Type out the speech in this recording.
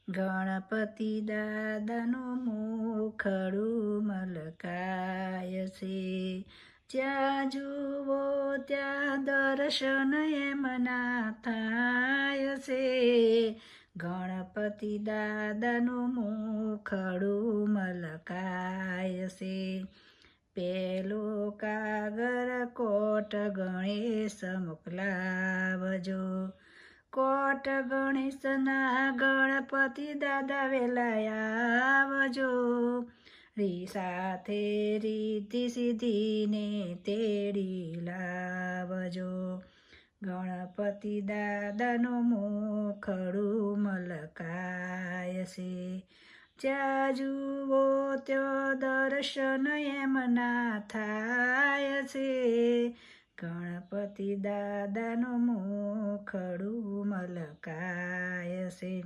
ગણપતિ દાદાનું મુખડું મલકાય છે. જ્યાં જુઓ ત્યાં દર્શન એમના થાય છે. ગણપતિ દાદાનું મુખડું મલકાય છે. પેલો કાગર કોટ ગણેશ મોકલાવજો. કોટ ગણેશના ગણપતિ દાદા વેલા આવજો. સાથે રીતિ સિદ્ધિને તેડી લાવજો. ગણપતિ દાદાનું મુખડું મલકાય છે. જ્યાં જુઓ ત્યાં દર્શન એમના થાય છે. ગણપતિ દાદાનું મુખડું મલકાય છે.